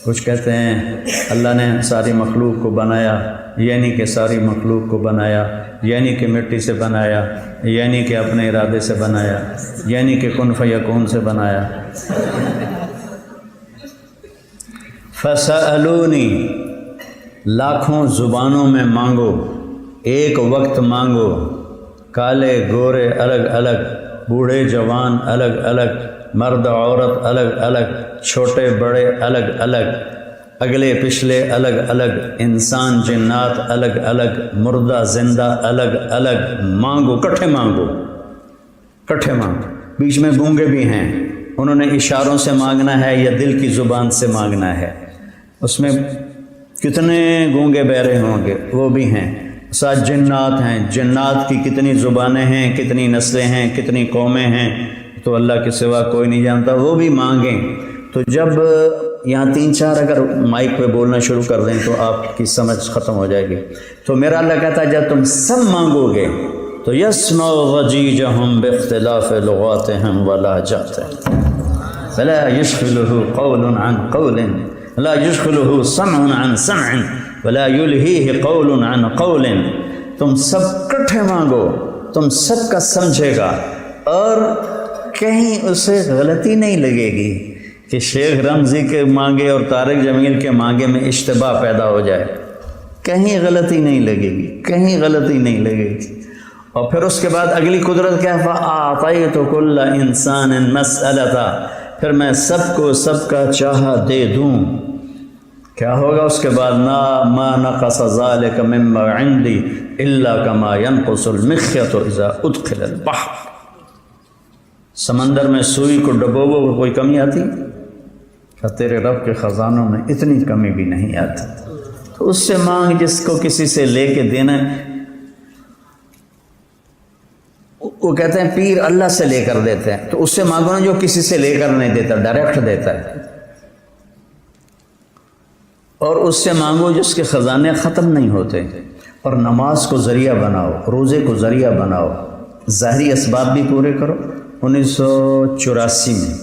کچھ کہتے ہیں اللہ نے ساری مخلوق کو بنایا، یعنی کہ ساری مخلوق کو بنایا، یعنی کہ مٹی سے بنایا، یعنی کہ اپنے ارادے سے بنایا، یعنی کہ کن فیکون سے بنایا۔ فسألونی، لاکھوں زبانوں میں مانگو، ایک وقت مانگو، کالے گورے الگ الگ، بوڑھے جوان الگ الگ، مرد عورت الگ الگ، چھوٹے بڑے الگ الگ، اگلے پچھلے الگ الگ، انسان جنات الگ الگ، مردہ زندہ الگ الگ، مانگو کٹھے مانگو، کٹھے مانگو۔ بیچ میں گونگے بھی ہیں، انہوں نے اشاروں سے مانگنا ہے یا دل کی زبان سے مانگنا ہے، اس میں کتنے گونگے بہرے ہوں گے وہ بھی ہیں۔ ساتھ جنات ہیں، جنات کی کتنی زبانیں ہیں، کتنی نسلیں ہیں، کتنی قومیں ہیں، تو اللہ کے سوا کوئی نہیں جانتا، وہ بھی مانگیں۔ تو جب یہاں 3-4 اگر مائک پہ بولنا شروع کر دیں تو آپ کی سمجھ ختم ہو جائے گی۔ تو میرا اللہ کہتا ہے جب تم سب مانگو گے تو یسمع ضجیجہم باختلاف لغاتہم ولہجاتہم فلا یشغلہ قول عن قول لا یشغلہ سمع عن سمع ولا یلہیہ قول عن قول۔ تم سب کٹھے مانگو، تم سب کا سمجھے گا، اور کہیں اسے غلطی نہیں لگے گی کہ شیخ رمزی کے مانگے اور طارق جمیل کے مانگے میں اشتباہ پیدا ہو جائے، کہیں غلطی نہیں لگے گی، کہیں غلطی نہیں لگے گی۔ اور پھر اس کے بعد اگلی قدرت کیا، فَأَعْطَيْتُ كُلَّ إِنسَانٍ مَسْأَلَةً، پھر میں سب کو سب کا چاہا دے دوں۔ کیا ہوگا اس کے بعد، مَا نَقَصَ ذَلِكَ مِمَّا عِنْدِي إِلَّا كَمَا يَنْقُصُ الْمِخْيَطُ إِذَا أُدْخِلَ الْبَحْرَ۔ سمندر میں سوئی کو ڈبوو کو کوئی کمی آتی؟ کہ تیرے رب کے خزانوں میں اتنی کمی بھی نہیں آتی۔ تو اس سے مانگ جس کو کسی سے لے کے دینا ہے۔ وہ کہتے ہیں پیر اللہ سے لے کر دیتے ہیں، تو اس سے مانگو نا جو کسی سے لے کر نہیں دیتا، ڈائریکٹ دیتا ہے۔ اور اس سے مانگو جس کے خزانے ختم نہیں ہوتے۔ اور نماز کو ذریعہ بناؤ، روزے کو ذریعہ بناؤ، ظاہری اسباب بھی پورے کرو۔ 1984 میں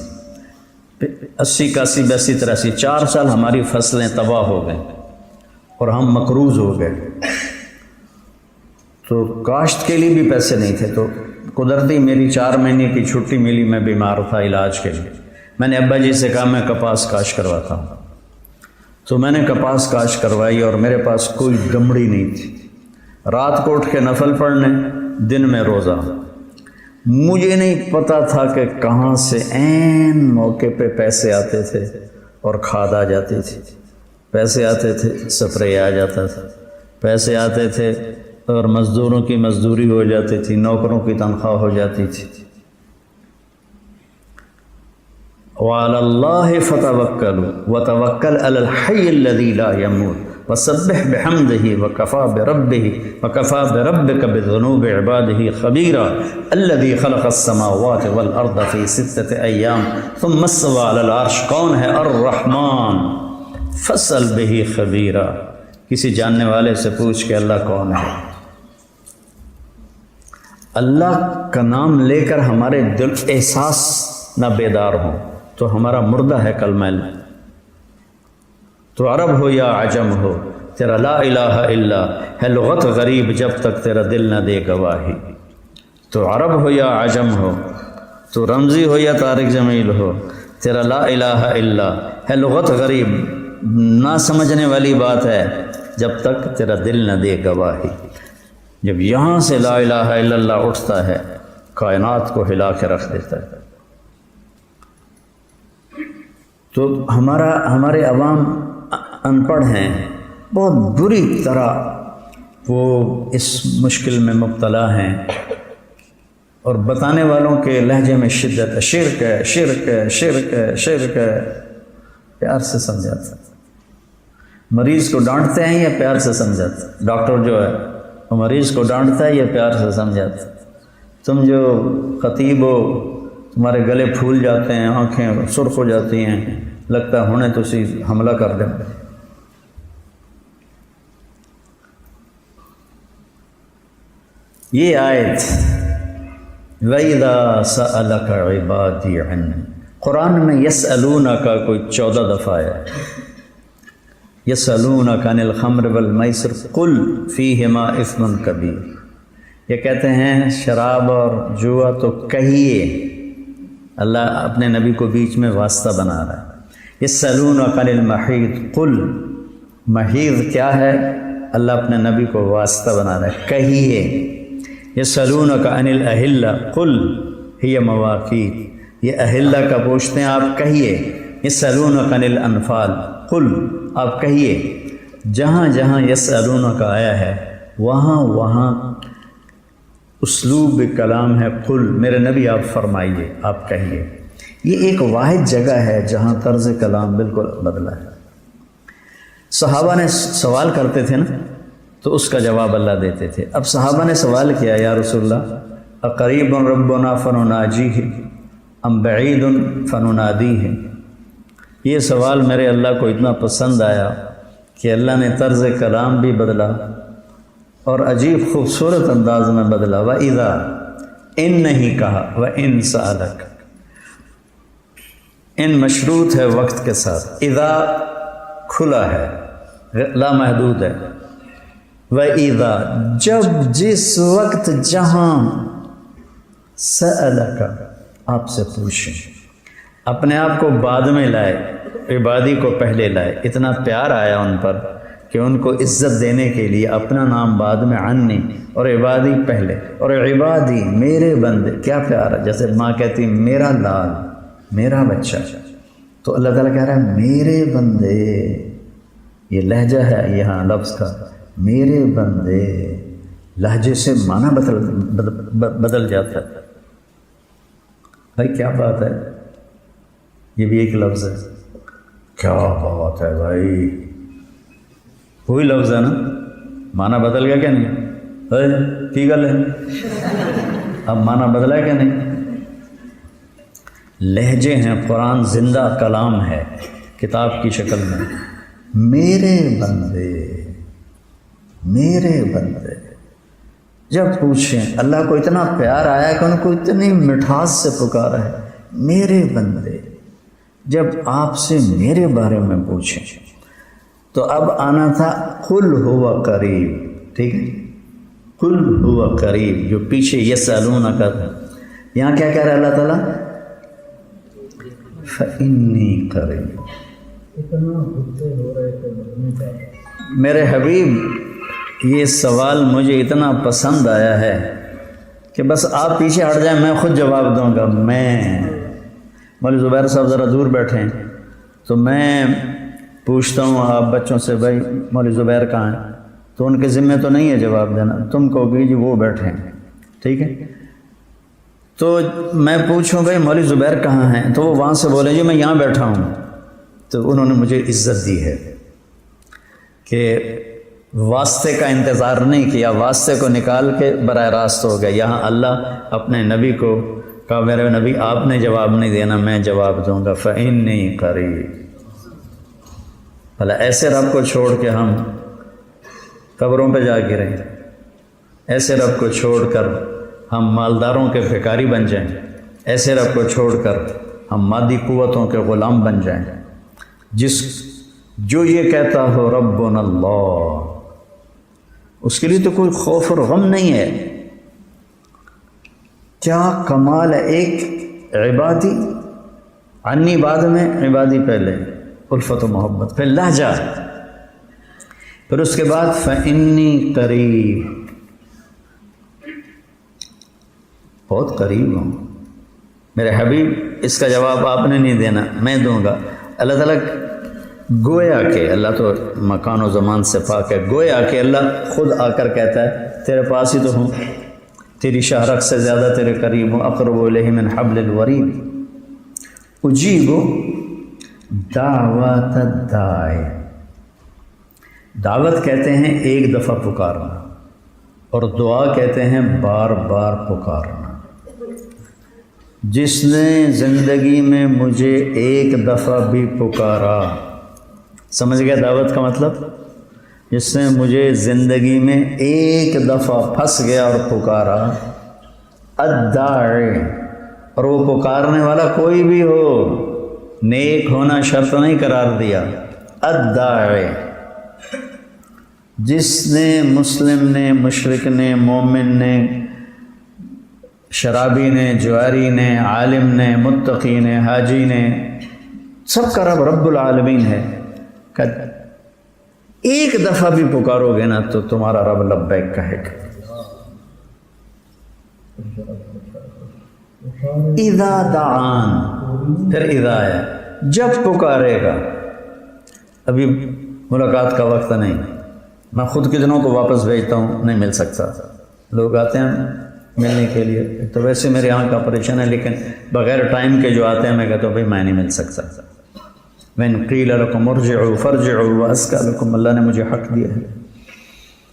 80 81 82 83 4 سال ہماری فصلیں تباہ ہو گئیں اور ہم مقروض ہو گئے، تو کاشت کے لیے بھی پیسے نہیں تھے، تو قدرتی میری 4 مہینے کی چھٹی ملی، میں بیمار تھا علاج کے لیے۔ میں نے ابا جی سے کہا میں کپاس کاشت کرواتا ہوں، تو میں نے کپاس کاشت کروائی اور میرے پاس کوئی دمڑی نہیں تھی۔ رات کو اٹھ کے نفل پڑھنے، دن میں روزہ۔ مجھے نہیں پتا تھا کہ کہاں سے عین موقع پہ پیسے آتے تھے اور کھاد آ جاتی تھی، پیسے آتے تھے سپرے آ جاتا تھا، پیسے آتے تھے اور مزدوروں کی مزدوری ہو جاتی تھی، نوکروں کی تنخواہ ہو جاتی تھی۔ وعلی اللہ فتوکلوا وتوکل علی الحی الذی لا یموت، وسبح بحمدہ وکفى بربک بذنوب عبادہ خبیرا الذی خلق السماوات والارض فی 6 ایام ثم استوى علی العرش. کون ہے؟ الرحمن. فاسأل بہ خبیرا. کسی جاننے والے سے پوچھ کہ اللہ کون ہے. اللہ کا نام لے کر ہمارے دل احساس نہ بیدار ہوں تو ہمارا مردہ ہے کلمہ. تو عرب ہو یا عجم ہو، تیرا لا الہ الا ہے لغت غریب جب تک تیرا دل نہ دے گواہی. تو عرب ہو یا عجم ہو، تو رمزی ہو یا طارق جمیل ہو، تیرا لا الہ الا ہے لغت غریب، نہ سمجھنے والی بات ہے جب تک تیرا دل نہ دے گواہی. جب یہاں سے لا الہ الا اللہ اٹھتا ہے کائنات کو ہلا کے رکھ دیتا ہے. تو ہمارے عوام ان پڑھ ہیں، بہت بری طرح وہ اس مشکل میں مبتلا ہیں، اور بتانے والوں کے لہجے میں شدت ہے. شرک ہے، شرک ہے، شرک ہے، شرک ہے. پیار سے سمجھاتا ہے. مریض کو ڈانٹتے ہیں یا پیار سے سمجھاتے ہیں؟ ڈاکٹر جو ہے وہ مریض کو ڈانٹتا ہے یا پیار سے سمجھاتا ہے؟ تم جو خطیب ہو تمہارے گلے پھول جاتے ہیں، آنکھیں سرخ ہو جاتی ہیں، لگتا ہے ہونے تو اسی حملہ کر دیں. یہ آیت وَإِذَا سَأَلَكَ عِبَادِي عَنِّي، قرآن میں یسألونک کا کوئی 14 دفعہ ہے. یسألونک عن الخمر والمیسر قل فیہما اثم کبیر. یہ کہتے ہیں شراب اور جوا، تو کہیے، اللہ اپنے نبی کو بیچ میں واسطہ بنا رہا ہے. یسألونک عن المحیض قل، محیض کیا ہے؟ اللہ اپنے نبی کو واسطہ بنا رہا ہے، کہیے. یسألونک عن الاہلہ قل ہی مواقیت، یہ اہلہ کا پوچھتے ہیں، آپ کہیے. یسألونک عن الانفال قل، آپ کہیے. جہاں جہاں یسألونک آیا ہے وہاں اسلوب کلام ہے قل، میرے نبی آپ فرمائیے، آپ کہیے. یہ ایک واحد جگہ ہے جہاں طرز کلام بالکل بدلا ہے. صحابہ نے سوال کرتے تھے نا، تو اس کا جواب اللہ دیتے تھے. اب صحابہ نے سوال کیا، یا رسول اللہ اقریب ربنا فنناجیہ ام بعید فننادیہ. یہ سوال میرے اللہ کو اتنا پسند آیا کہ اللہ نے طرز کلام بھی بدلا اور عجیب خوبصورت انداز میں بدلا. وَإِذَا، ان نہیں کہا، وَإِن سَأَلَكَ، ان مشروط ہے وقت کے ساتھ، اذا کھلا ہے، لا محدود ہے. وَإِذَا، جب جس وقت جہاں، سَأَلَكَ، آپ سے پوچھیں. اپنے آپ کو بعد میں لائے، عبادی کو پہلے لائے. اتنا پیار آیا ان پر کہ ان کو عزت دینے کے لیے اپنا نام بعد میں عنی اور عبادی پہلے. اور عبادی میرے بندے، کیا پیار ہے. جیسے ماں کہتی میرا لال، میرا بچہ، تو اللہ تعالیٰ کہہ رہا ہے میرے بندے. یہ لہجہ ہے یہاں لفظ کا، میرے بندے. لہجے سے معنی بدل جاتا ہے. بھائی کیا بات ہے، یہ بھی ایک لفظ ہے. کیا بات ہے بھائی، وہی لفظ ہے نا، معنی بدل گیا کیا نہیں؟ کی گل ہے، اب معنی بدلا ہے کیا نہیں؟ لہجے ہیں، قرآن زندہ کلام ہے کتاب کی شکل میں. میرے بندے، میرے بندے. جب پوچھیں، اللہ کو اتنا پیار آیا کہ ان کو اتنی مٹھاس سے پکارا ہے، میرے بندے. جب آپ سے میرے بارے میں پوچھیں تو اب آنا تھا قل ہوا قریب. ٹھیک ہے، قل ہوا قریب، جو پیچھے یسألونک کا تھا. یہاں کیا کہہ رہا ہے اللہ تعالیٰ؟ فإنی قریب. میرے حبیب، یہ سوال مجھے اتنا پسند آیا ہے کہ بس آپ پیچھے ہٹ جائیں، میں خود جواب دوں گا. میں مولوی زبیر صاحب ذرا دور بیٹھے ہیں تو میں پوچھتا ہوں آپ بچوں سے، بھائی مولوی زبیر کہاں ہیں؟ تو ان کے ذمہ تو نہیں ہے جواب دینا، تم کو کہ جی وہ بیٹھے ہیں. ٹھیک ہے، تو میں پوچھوں بھائی مولوی زبیر کہاں ہیں، تو وہ وہاں سے بولیں جی میں یہاں بیٹھا ہوں. تو انہوں نے مجھے عزت دی ہے کہ واسطے کا انتظار نہیں کیا، واسطے کو نکال کے براہ راست ہو گیا۔ یہاں اللہ اپنے نبی کو کہا میرے نبی آپ نے جواب نہیں دینا، میں جواب دوں گا، فإنی قریب۔ بھلا ایسے رب کو چھوڑ کے ہم قبروں پہ جا گریں، ایسے رب کو چھوڑ کر ہم مالداروں کے بھکاری بن جائیں، ایسے رب کو چھوڑ کر ہم مادی قوتوں کے غلام بن جائیں؟ جو یہ کہتا ہو ربنا اللہ، اس کے لیے تو کوئی خوف اور غم نہیں ہے۔ کیا کمال ہے! ایک عبادی، عنی بعد میں، عبادی پہلے، الفت و محبت، پھر لہجہ، پھر اس کے بعد فإنی قریب، بہت قریب ہوں میرے حبیب۔ اس کا جواب آپ نے نہیں دینا، میں دوں گا۔ اللہ تعالیٰ گویا کہ، اللہ تو مکان و زمان سے پاک ہے، گویا کہ اللہ خود آ کر کہتا ہے تیرے پاس ہی تو ہوں، تیری شاہرخ سے زیادہ تیرے قریب ہوں، اقرب الیہ من حبل الورید، اجیب دعوت الداعی۔ دعوت کہتے ہیں ایک دفعہ پکارنا، اور دعا کہتے ہیں بار بار پکارنا۔ جس نے زندگی میں مجھے ایک دفعہ بھی پکارا، سمجھ گیا دعوت کا مطلب؟ جس نے مجھے زندگی میں ایک دفعہ پھنس گیا اور پکارا، الداعی، اور وہ پکارنے والا کوئی بھی ہو، نیک ہونا شرط نہیں قرار دیا، الداعی، جس نے مسلم نے، مشرک نے، مومن نے، شرابی نے، جواری نے، عالم نے، متقی نے، حاجی نے، سب کا رب رب العالمین ہے۔ کہ ایک دفعہ بھی پکارو گے نا تو تمہارا رب لبیک کہے گا۔ اذا دعان، پھر اذا ہے، جب پکارے گا۔ ابھی ملاقات کا وقت نہیں، میں خود کتنوں کو واپس بھیجتا ہوں، نہیں مل سکتا۔ لوگ آتے ہیں ملنے کے لیے، تو ویسے میرے آنکھ کا آپریشن ہے، لیکن بغیر ٹائم کے جو آتے ہیں میں کہتا ہوں بھائی میں نہیں مل سکتا۔ وَإِنْ قِيلَ لَكُمْ ارْجِعُوا فَارْجِعُوا وَأَزْكَىٰ لَكُمْ، اللہ نے مجھے حق دیا ہے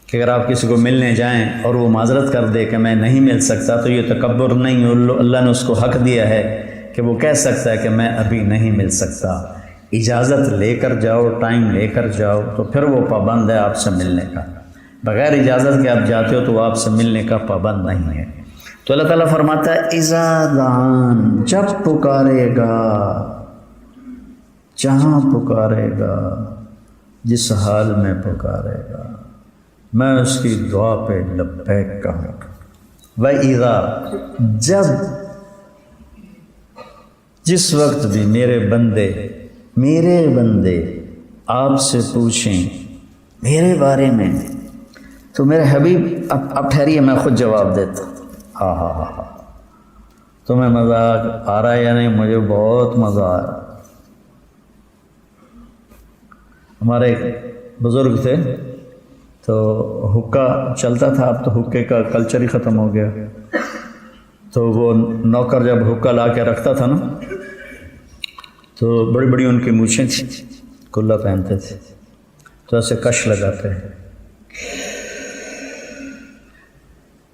کہ اگر آپ کسی کو ملنے جائیں اور وہ معذرت کر دے کہ میں نہیں مل سکتا، تو یہ تکبر نہیں، اللہ نے اس کو حق دیا ہے کہ وہ کہہ سکتا ہے کہ میں ابھی نہیں مل سکتا۔ اجازت لے کر جاؤ، ٹائم لے کر جاؤ، تو پھر وہ پابند ہے آپ سے ملنے کا۔ بغیر اجازت کے آپ جاتے ہو تو وہ آپ سے ملنے کا پابند نہیں ہے۔ تو اللہ تعالیٰ فرماتا ہے اذا دعان، جب پکارے گا، جہاں پکارے گا، جس حال میں پکارے گا، میں اس کی دعا پہ لبیک کہوں گا۔ وَإِذَا، جب، جس وقت بھی میرے بندے آپ سے پوچھیں میرے بارے میں، تو میرے حبیب اب ٹھہریے، میں خود جواب دیتا ہوں۔ ہاں ہاں ہاں ہاں، تمہیں مزاق آ رہا ہے یا نہیں؟ مجھے بہت مزہ آ رہا ہے۔ ہمارے ایک بزرگ تھے تو حکا چلتا تھا، اب تو حکے کا کلچر ہی ختم ہو گیا۔ تو وہ نوکر جب حکا لا کے رکھتا تھا نا، تو بڑی بڑی ان کی مونچھیں تھیں، کلہ پہنتے تھے، تو ایسے کش لگاتے ہیں۔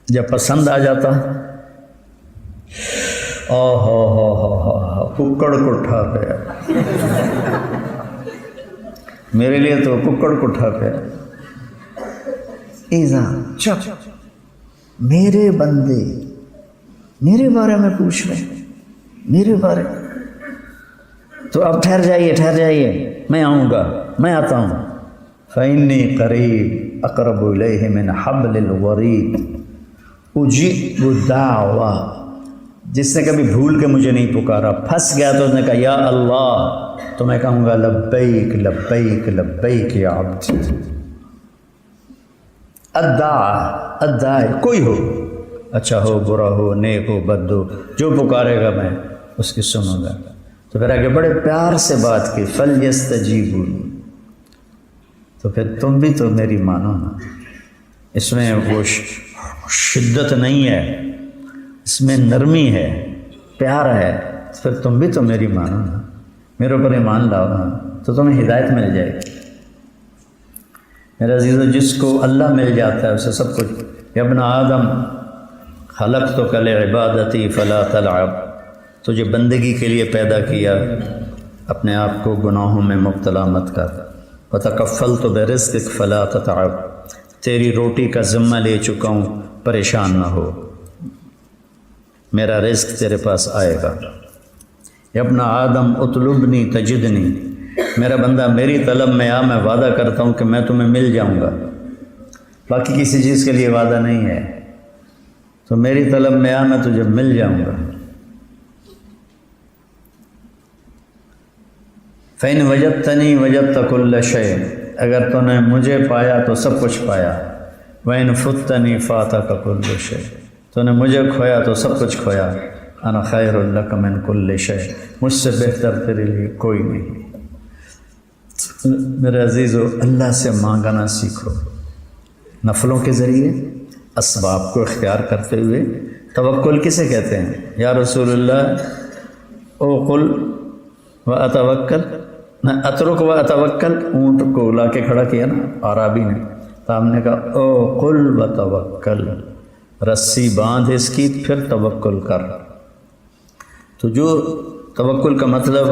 جب پسند آ جاتا، ککڑ کٹھا پہ، میرے لیے تو ککڑ کٹھا پہ۔ ایزا، جب میرے بندے میرے بارے میں پوچھ رہے، میرے بارے میں، تو اب ٹھہر جائیے، میں آؤں گا، میں آتا ہوں۔ فإنی قریب اقرب الیہ من حبل الورید اجیب الدعوہ۔ جس نے کبھی بھول کے مجھے نہیں پکارا، پھنس گیا تو اس نے کہا یا اللہ، تو میں کہوں گا لبیک لبیک لبیک یا عبدی۔ الداعی، کوئی ہو، اچھا ہو، برا ہو، نیک ہو، بد ہو، جو پکارے گا میں اس کی سنوں گا۔ تو پھر آگے بڑے پیار سے بات کی، فَلْيَسْتَجِيبُوا لِي، تو پھر تم بھی تو میری مانو نا۔ اس میں وہ شدت نہیں ہے، اس میں نرمی ہے، پیار ہے، پھر تم بھی تو میری مانو نا، میرے اوپر ایمان لاؤ نا، تو تمہیں ہدایت مل جائے گی۔ میرے عزیزو، جس کو اللہ مل جاتا ہے اسے سب کچھ. یا ابن آدم خلقتک لعبادتی فلا تلعب، تجھے بندگی کے لیے پیدا کیا، اپنے آپ کو گناہوں میں مبتلا مت کر. وتکفلت برزقک فلا تتعب، تیری روٹی کا ذمہ لے چکا ہوں، پریشان نہ ہو، میرا رزق تیرے پاس آئے گا. یا ابن آدم اطلبنی تجدنی، میرا بندہ میری طلب میں آ، میں وعدہ کرتا ہوں کہ میں تمہیں مل جاؤں گا، باقی کسی چیز کے لیے وعدہ نہیں ہے. تو میری طلب میں آ، میں تجھے مل جاؤں گا. فَإِنْ وَجَدْتَنِي وَجَدْتَ كُلَّ شَيْءٍ، اگر تو نے مجھے پایا تو سب کچھ پایا. وَإِنْ فُتَّنِي فَاتَكَ كُلُّ شَيْءٍ، تو نے مجھے کھویا تو سب کچھ کھویا. انا خیر لک من کل شیء، مجھ سے بہتر تیرے لیے کوئی نہیں. میرے عزیزو، اللہ سے مانگنا سیکھو، نفلوں کے ذریعے اسباب کو اختیار کرتے ہوئے. توکل کسے کہتے ہیں؟ یا رسول اللہ اوقل و اتوکل، نہ اترک و اتوکل، اونٹ کو لا کے کھڑا کیا نا عرابی نے، تو ہم نے کہا اوقل و توکل، رسی باندھ اس کی پھر توکل کر. تو جو توکل کا مطلب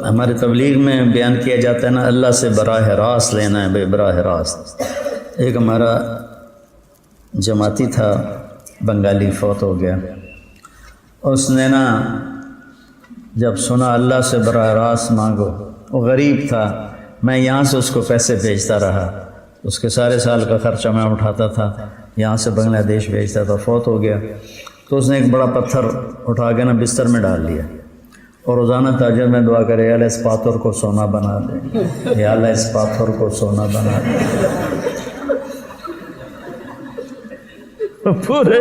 ہمارے تبلیغ میں بیان کیا جاتا ہے نا، اللہ سے براہ راست لینا ہے، بے براہ راست. ایک ہمارا جماعتی تھا بنگالی، فوت ہو گیا. اس نے نا جب سنا اللہ سے براہ راست مانگو، وہ غریب تھا، میں یہاں سے اس کو پیسے بھیجتا رہا، اس کے سارے سال کا خرچہ میں اٹھاتا تھا، یہاں سے بنگلہ دیش بھیجتا تھا. فوت ہو گیا تو اس نے ایک بڑا پتھر اٹھا کے نا بستر میں ڈال لیا اور روزانہ تہجد میں دعا کرے، یا اللہ اس پاتھر کو سونا بنا دے، یا اللہ اس پاتھر کو سونا بنا دے. پورے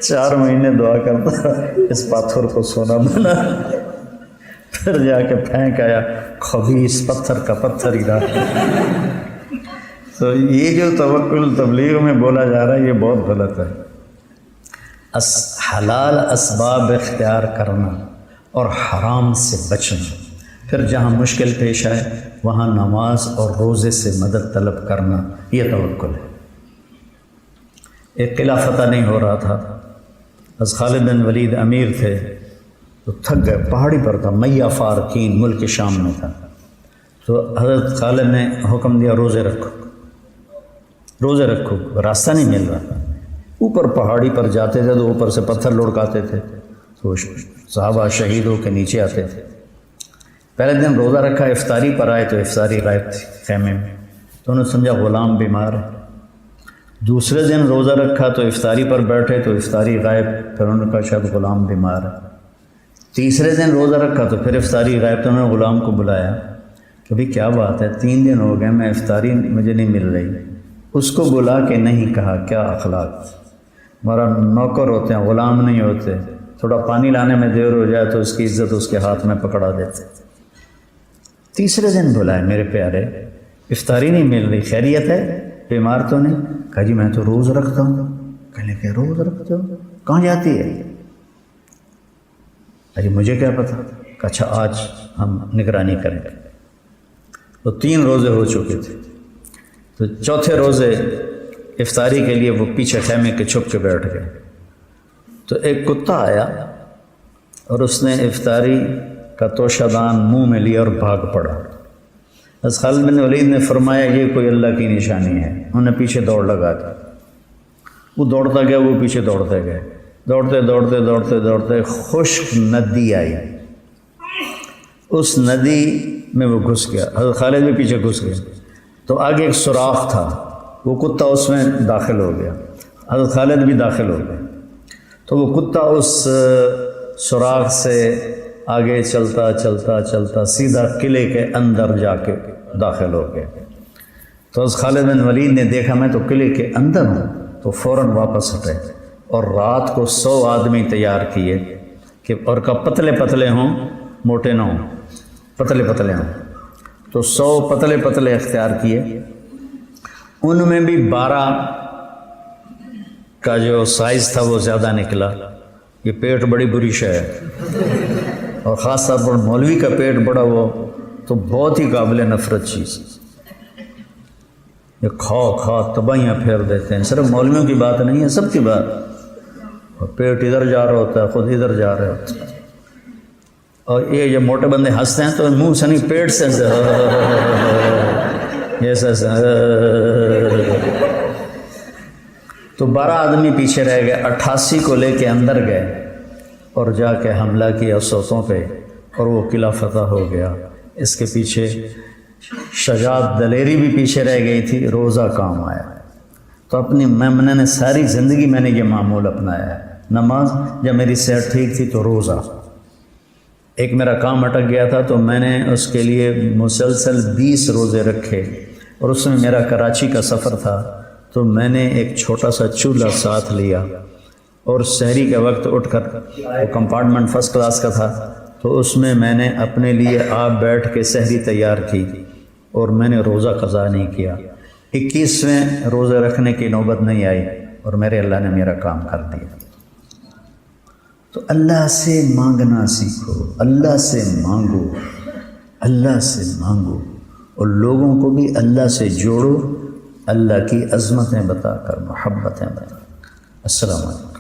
4 مہینے دعا کرتا اس پاتھر کو سونا بنا. پھر جا کے پھینک آیا، خبیث پتھر کا پتھر ہی رہا. تو یہ جو توکل تبلیغ میں بولا جا رہا ہے یہ بہت غلط ہے. حلال اسباب اختیار کرنا اور حرام سے بچنا، پھر جہاں مشکل پیش آئے وہاں نماز اور روزے سے مدد طلب کرنا، یہ توکل ہے. ایک قلعہ فتح نہیں ہو رہا تھا، حضرت خالد بن ولید امیر تھے، تو تھک گئے، پہاڑی پر تھا، میہ فارکین ملک شام میں تھا. تو حضرت خالد نے حکم دیا روزے رکھو، روزے رکھو. راستہ نہیں مل رہا، اوپر پہاڑی پر جاتے تھے تو اوپر سے پتھر لڑکاتے تھے، تو صحابہ شہید ہو کے نیچے آتے تھے. پہلے دن روزہ رکھا، افطاری پر آئے تو افطاری غائب تھی خیمے میں، تو انہوں نے سمجھا غلام بیمار ہے. دوسرے دن روزہ رکھا تو افطاری پر بیٹھے تو افطاری غائب، پھر انہوں نے کہا شاید غلام بیمار ہے. تیسرے دن روزہ رکھا تو پھر افطاری غائب، تو انہوں نے غلام کو بلایا کہ بھئی کیا بات ہے، 3 دن ہو گئے میں افطاری مجھے نہیں مل رہی. اس کو بلا کے نہیں کہا، کیا اخلاق. ہمارا نوکر ہوتے ہیں، غلام نہیں ہوتے، تھوڑا پانی لانے میں دیر ہو جائے تو اس کی عزت اس کے ہاتھ میں پکڑا دیتے. تیسرے دن بلائے، میرے پیارے افطاری نہیں مل رہی، خیریت ہے، بیمار تو نہیں؟ کہا جی میں تو روز رکھتا ہوں. کہنے کہ روز رکھتے ہو، کہاں جاتی ہے؟ جی مجھے کیا پتہ. کہ اچھا آج ہم نگرانی کریں گے. تو 3 روزے ہو چکے تھے، تو چوتھے روزے افطاری کے لیے وہ پیچھے خیمے کے چھپ کے بیٹھ گئے. تو ایک کتا آیا اور اس نے افطاری کا توشہ دان منہ میں لیا اور بھاگ پڑا. حضرت خالد بن ولید نے فرمایا یہ کوئی اللہ کی نشانی ہے. انہوں نے پیچھے دوڑ لگا دی، وہ دوڑتا گیا، وہ پیچھے دوڑتے گئے، دوڑتے دوڑتے دوڑتے دوڑتے خشک ندی آئی، اس ندی میں وہ گھس گیا. حضرت خالد بھی پیچھے گھس گئے، تو آگے ایک سوراخ تھا، وہ کتا اس میں داخل ہو گیا، حضرت خالد بھی داخل ہو گئے. تو وہ کتا اس سوراخ سے آگے چلتا چلتا چلتا سیدھا قلعے کے اندر جا کے داخل ہو گئے. تو حضرت خالد بن ولید نے دیکھا میں تو قلعے کے اندر ہوں، تو فوراً واپس ہٹے اور رات کو 100 آدمی تیار کیے کہ اور کا پتلے پتلے ہوں، موٹے نہ ہوں، پتلے پتلے ہوں. تو 100 پتلے پتلے اختیار کیے، ان میں بھی 12 کا جو سائز تھا وہ زیادہ نکلا. یہ پیٹ بڑی بری شے ہے، اور خاص طور پر مولوی کا پیٹ بڑا، وہ تو بہت ہی قابل نفرت چیز. یہ کھا تباہیاں پھیر دیتے ہیں. صرف مولویوں کی بات نہیں ہے، سب کی بات. اور پیٹ ادھر جا رہا ہوتا ہے، خود ادھر جا رہے ہوتے ہیں. اور یہ جب موٹے بندے ہنستے ہیں تو منہ سے نہیں، پیٹ سے ایسا. تو 12 آدمی پیچھے رہ گئے، 88 کو لے کے اندر گئے اور جا کے حملہ کیا سوتوں پہ، اور وہ قلعہ فتح ہو گیا. اس کے پیچھے شجاعت دلیری بھی پیچھے رہ گئی تھی، روزہ کام آیا. تو میں نے ساری زندگی میں نے یہ معمول اپنایا ہے. نماز، جب میری صحت ٹھیک تھی تو روزہ. ایک میرا کام اٹک گیا تھا تو میں نے اس کے لیے مسلسل 20 روزے رکھے، اور اس میں میرا کراچی کا سفر تھا تو میں نے ایک چھوٹا سا چولہا ساتھ لیا، اور سحری کے وقت اٹھ کر، وہ کمپارٹمنٹ فرسٹ کلاس کا تھا، تو اس میں نے اپنے لیے آپ بیٹھ کے سحری تیار کی، اور میں نے روزہ قضا نہیں کیا. 21ویں روزے رکھنے کی نوبت نہیں آئی، اور میرے اللہ نے میرا کام کر دیا. تو اللہ سے مانگنا سیکھو، اللہ سے مانگو، اللہ سے مانگو، اور لوگوں کو بھی اللہ سے جوڑو، اللہ کی عظمتیں بتا کر، محبتیں بتا کر. السلام علیکم.